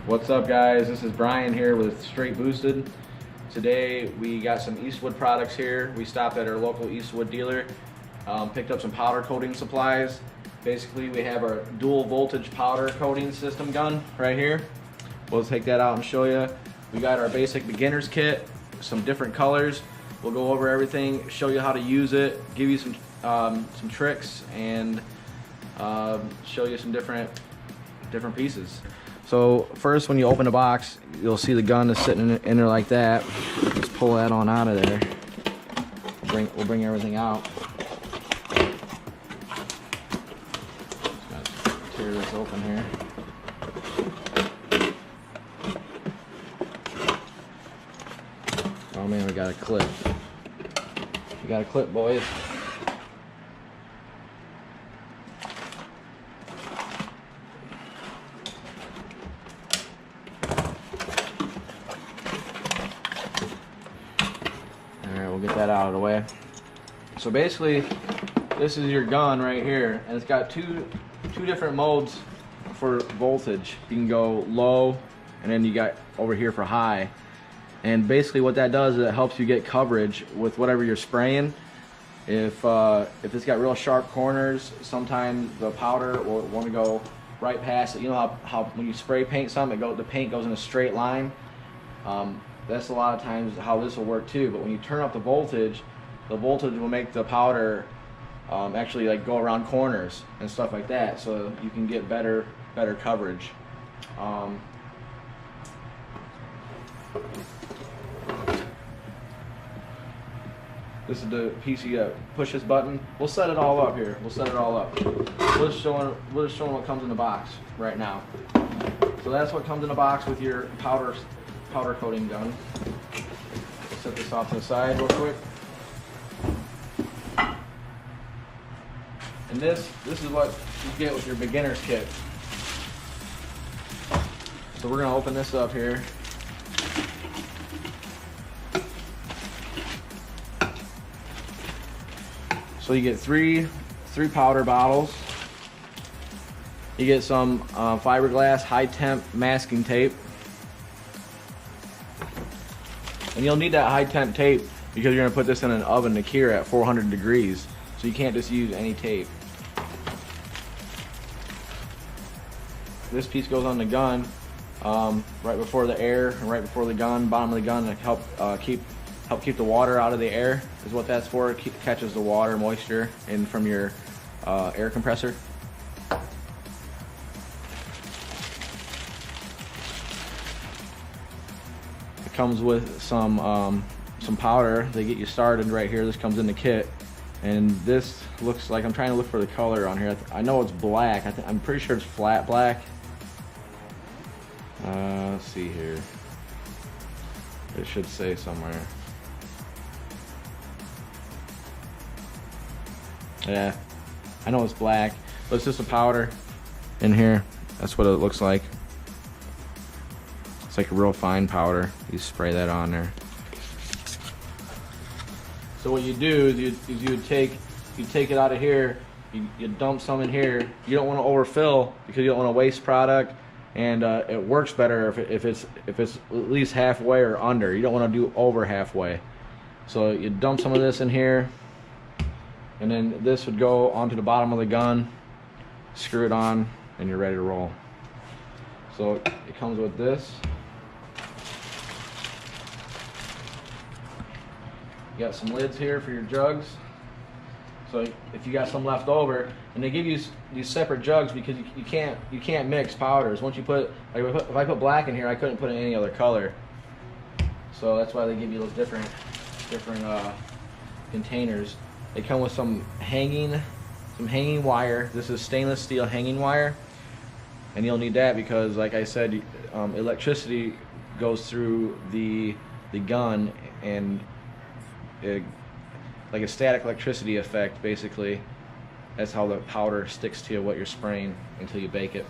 What's up, guys? This is Brian here with Straight Boosted. Today we got some Eastwood products here. We stopped at our local Eastwood dealer, picked up some powder coating supplies. Basically, we have our dual voltage powder coating system gun right here. We'll take that out and show you. We got our basic beginner's kit, some different colors. We'll go over everything, show you how to use it, give you some tricks, and show you some different pieces. So first, when you open the box, you'll see the gun is sitting in there like that. Just pull that on out of there. We'll bring everything out. Just gotta tear this open here. Oh man, we got a clip. We got a clip, boys. We'll get that out of the way. So basically, this is your gun right here, and it's got two different modes for voltage. You can go low, and then you got over here for high. And basically what that does is it helps you get coverage with whatever you're spraying. If it's got real sharp corners, sometimes the powder will want to go right past it. You know how when you spray paint something, the paint goes in a straight line. That's a lot of times how this will work too. But when you turn up the voltage will make the powder actually like go around corners and stuff like that, so you can get better coverage. This is the piece you push this button. We'll set it all up here. We'll set it all up. We'll just show them what comes in the box right now. So that's what comes in the box with your powder coating gun. Set this off to the side real quick. And this is what you get with your beginner's kit. So we're gonna open this up here. So you get three powder bottles. You get some fiberglass high temp masking tape. And you'll need that high temp tape because you're gonna put this in an oven to cure at 400 degrees. So you can't just use any tape. This piece goes on the gun right before the air, and right before the gun, bottom of the gun, to help keep the water out of the air is what that's for. It catches the water moisture in from your air compressor. It comes with some powder. They get you started right here. This comes in the kit, and this looks like, I'm trying to look for the color on here. I know it's black. I'm pretty sure it's flat black. Let's see here. It should say somewhere. Yeah, I know it's black, but it's just a powder in here. That's what it looks like. It's like a real fine powder. You spray that on there. So what you do is you take it out of here. You dump some in here. You don't want to overfill because you don't want to waste product, and it works better if it's at least halfway or under. You don't want to do over halfway. So you dump some of this in here, and then this would go onto the bottom of the gun. Screw it on, and you're ready to roll. So it comes with this. You got some lids here for your jugs. So if you got some left over, and they give you these separate jugs because you can't mix powders. Once you put, like if I put black in here, I couldn't put in any other color. So that's why they give you those different containers. They come with some hanging wire. This is stainless steel hanging wire, and you'll need that because, like I said, electricity goes through the gun, and like a static electricity effect, basically. That's how the powder sticks to what you're spraying until you bake it.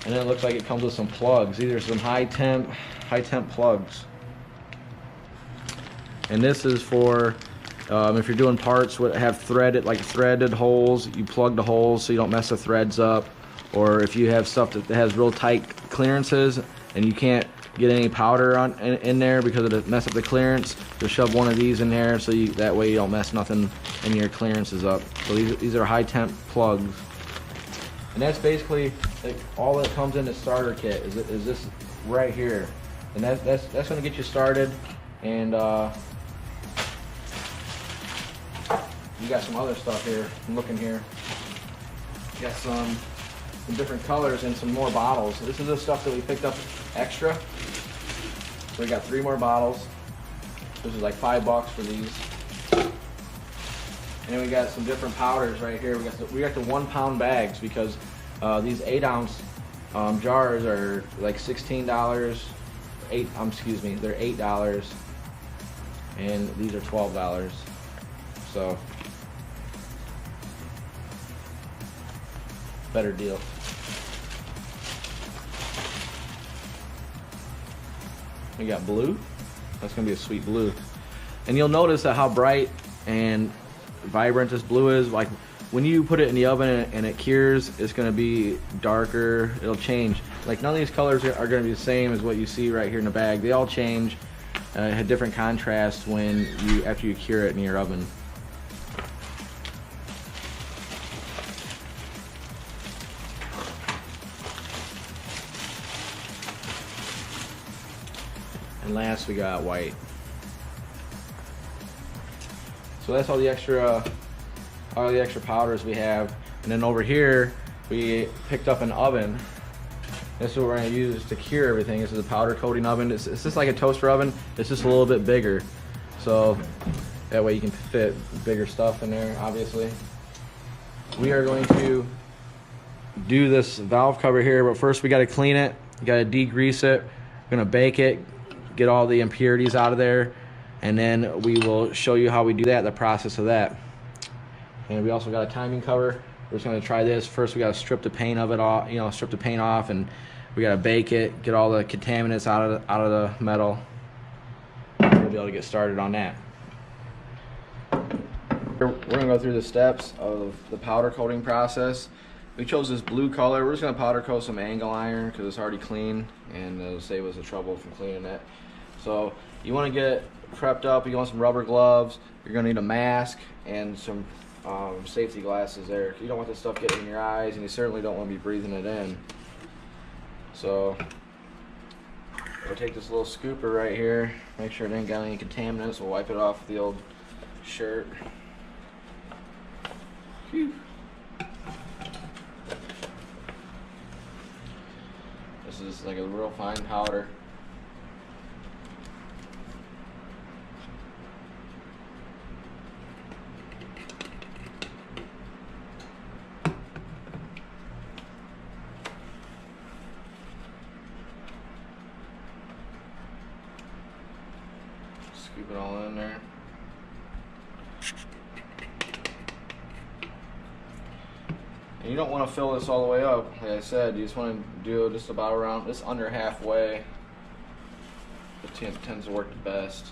And then it looks like it comes with some plugs. These are some high temp plugs. And this is for If you're doing parts that have threaded holes, you plug the holes so you don't mess the threads up. Or if you have stuff that has real tight clearances and you can't get any powder in there because it'll mess up the clearance, you'll shove one of these in there so that way you don't mess nothing in your clearances up. So these are high temp plugs. And that's basically like all that comes in the starter kit is this right here. And that's going to get you started. And you got some other stuff here. I'm looking here. You got some different colors and some more bottles. This is the stuff that we picked up extra. So we got 3 more bottles. This is like $5 for these. And then we got some different powders right here. We got the 1 pound bags because these 8-ounce jars are like $16. They're $8, and these are $12. So better deal. We got blue. That's gonna be a sweet blue. And you'll notice that how bright and vibrant this blue is. Like when you put it in the oven and it cures, it's gonna be darker. It'll change. Like none of these colors are gonna be the same as what you see right here in the bag. They all change. Have different contrast after you cure it in your oven. And last we got white. So that's all the extra powders we have. And then over here we picked up an oven. This is what we're going to use to cure everything. This is a powder coating oven. It's just like a toaster oven. It's just a little bit bigger. So that way you can fit bigger stuff in there, obviously. We are going to do this valve cover here, but first we got to clean it. You got to degrease it. We're going to bake it, get all the impurities out of there, and then we will show you how we do that, the process of that. And we also got a timing cover. We're just going to try this. First we got to strip the paint of it off, strip the paint off, and we got to bake it, get all the contaminants out of the metal. We'll be able to get started on that. We're going to go through the steps of the powder coating process. We chose this blue color. We're just going to powder coat some angle iron because it's already clean and it'll save us the trouble from cleaning it. So you want to get prepped up. You want some rubber gloves. You're going to need a mask and some safety glasses there. You don't want this stuff getting in your eyes, and you certainly don't want to be breathing it in. So we'll take this little scooper right here, make sure it ain't got any contaminants. We'll wipe it off with the old shirt. Whew. This is like a real fine powder. Scoop it all in there. And you don't want to fill this all the way up. Like I said, you just want to do just about around, just under halfway. It tends to work the best.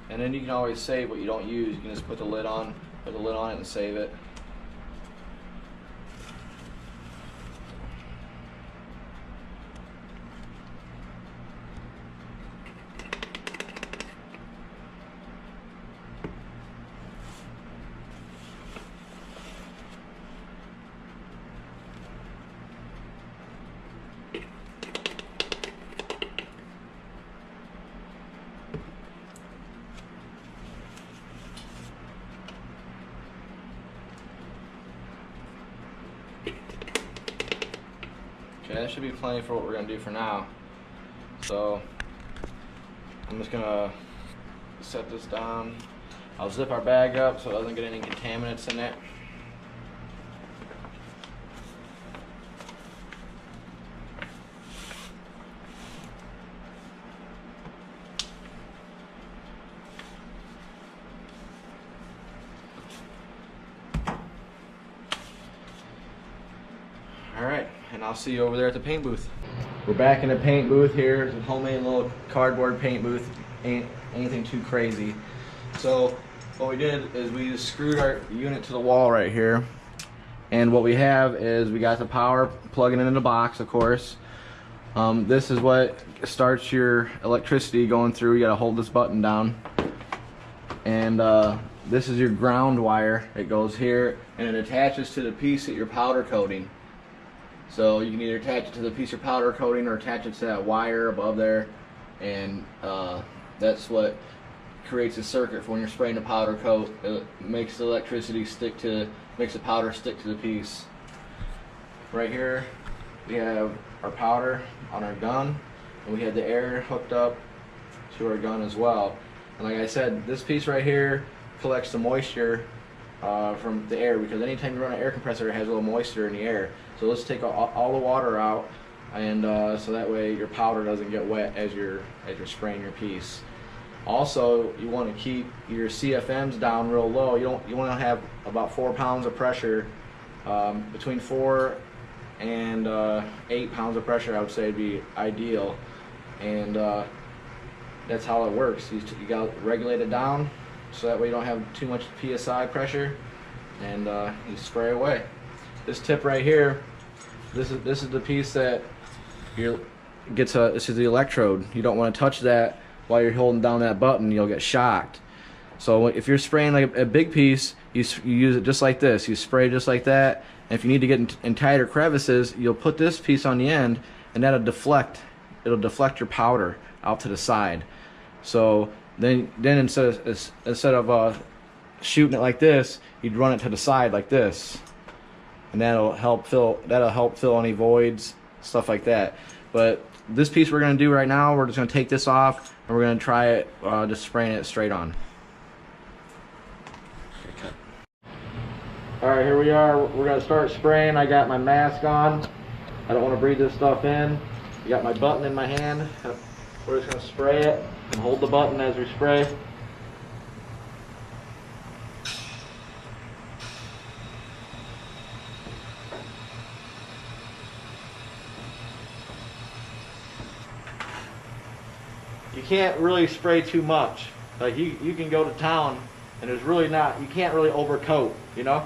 And then you can always save what you don't use. You can just put the lid on it and save it. Okay, that should be plenty for what we're going to do for now. So I'm just going to set this down. I'll zip our bag up so it doesn't get any contaminants in it. Alright, and I'll see you over there at the paint booth. We're back in a paint booth here. It's a homemade little cardboard paint booth. Ain't anything too crazy. So what we did is we just screwed our unit to the wall right here. And what we have is we got the power plugging into the box, of course. This is what starts your electricity going through. You gotta hold this button down. And this is your ground wire. It goes here and it attaches to the piece that you're powder coating. So you can either attach it to the piece of powder coating or attach it to that wire above there, and that's what creates a circuit for when you're spraying the powder coat. It makes the electricity stick to, makes the powder stick to the piece. Right here we have our powder on our gun, and we had the air hooked up to our gun as well. And like I said, this piece right here collects the moisture from the air, because anytime you run an air compressor, it has a little moisture in the air. So let's take all the water out, and so that way your powder doesn't get wet as you're spraying your piece. Also, you want to keep your CFMs down real low. You want to have about 4 pounds of pressure, between 4 and 8 pounds of pressure. I would say would be ideal, and that's how it works. You got to regulate it down, so that way you don't have too much PSI pressure, and you spray away. This tip right here, this is the piece that this is the electrode. You don't want to touch that while you're holding down that button. You'll get shocked. So if you're spraying like a big piece, you use it just like this. You spray just like that. And if you need to get in tighter crevices, you'll put this piece on the end, and that'll deflect. It'll deflect your powder out to the side. So then instead of shooting it like this, you'd run it to the side like this, and that'll help fill any voids, stuff like that. But this piece we're going to do right now, we're just going to take this off, and we're going to try it just spraying it straight on. Alright, here we are. We're going to start spraying. I got my mask on. I don't want to breathe this stuff in. I got my button in my hand. We're just going to spray it and hold the button as we spray. You can't really spray too much. Like you can go to town, and there's really not, you can't really overcoat, you know?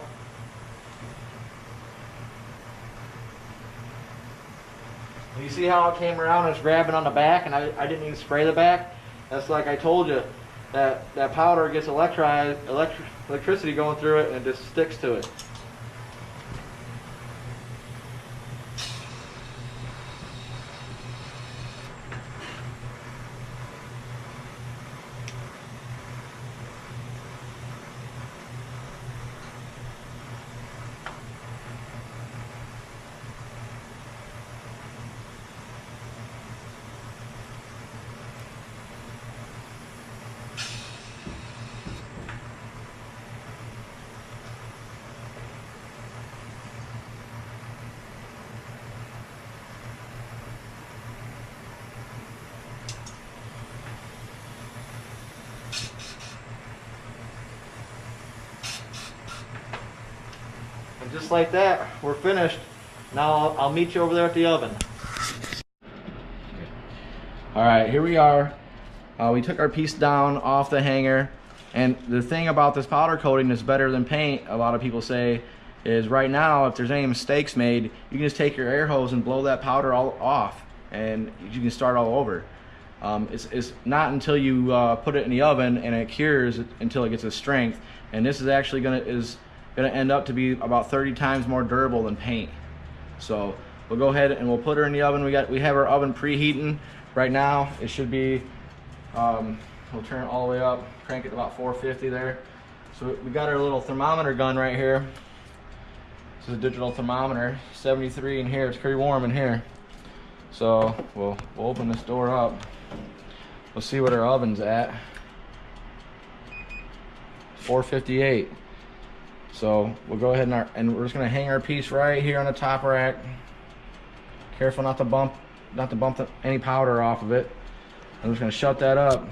You see how it came around and it's grabbing on the back, and I didn't even spray the back? That's like I told you, that powder gets electricity going through it, and it just sticks to it. And just like that, we're finished. Now I'll meet you over there at the oven. Alright, here we are. We took our piece down off the hanger, and the thing about this powder coating is better than paint, a lot of people say, is right now if there's any mistakes made, you can just take your air hose and blow that powder all off, and you can start all over. It's not until you put it in the oven and it cures until it gets a strength, and this is actually going to end up to be about 30 times more durable than paint. So we'll go ahead and we'll put her in the oven. We have our oven preheating right now. It should be we'll turn it all the way up, crank it to about 450 there. So we got our little thermometer gun right here. This is a digital thermometer, 73 in here. It's pretty warm in here. So we'll open this door up. We'll see what our oven's at. 458. So we'll go ahead and we're just gonna hang our piece right here on the top rack. Careful not to bump any powder off of it. I'm just gonna shut that up.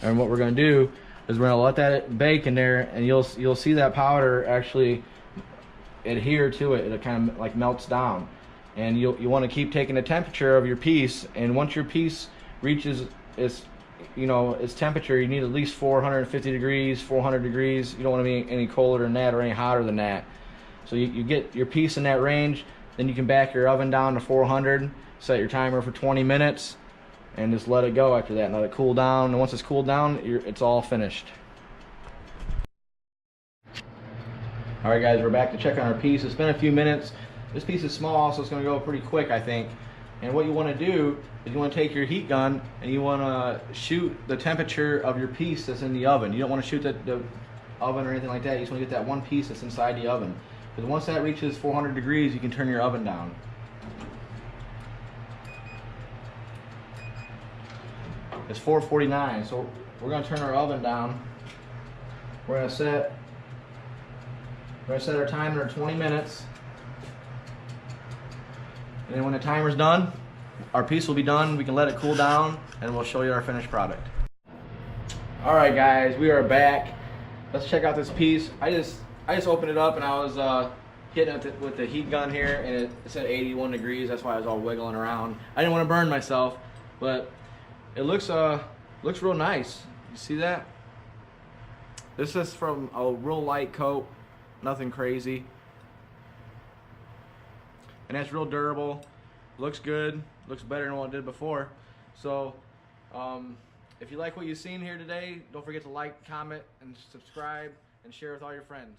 And what we're gonna do is we're gonna let that bake in there, and you'll see that powder actually adhere to it. It kind of like melts down. And you want to keep taking the temperature of your piece, and once your piece reaches its its temperature, you need at least 450 degrees, 400 degrees. You don't want to be any colder than that or any hotter than that. So you get your piece in that range, then you can back your oven down to 400, set your timer for 20 minutes, and just let it go after that and let it cool down. And once it's cooled down, it's all finished. All right, guys, we're back to check on our piece. It's been a few minutes. This piece is small, so it's going to go pretty quick, I think. And what you want to do is you want to take your heat gun and you want to shoot the temperature of your piece that's in the oven. You don't want to shoot the oven or anything like that. You just want to get that one piece that's inside the oven. Because once that reaches 400 degrees, you can turn your oven down. It's 449, so we're going to turn our oven down. We're going to set our timer to 20 minutes. And then when the timer's done, our piece will be done. We can let it cool down, and we'll show you our finished product. All right, guys, we are back. Let's check out this piece. I just opened it up, and I was hitting it with the heat gun here, and it said 81 degrees. That's why I was all wiggling around. I didn't want to burn myself, but it looks real nice. You see that? This is from a real light coat, nothing crazy. And that's real durable, looks good, looks better than what it did before. So if you like what you've seen here today, don't forget to like, comment, and subscribe, and share with all your friends.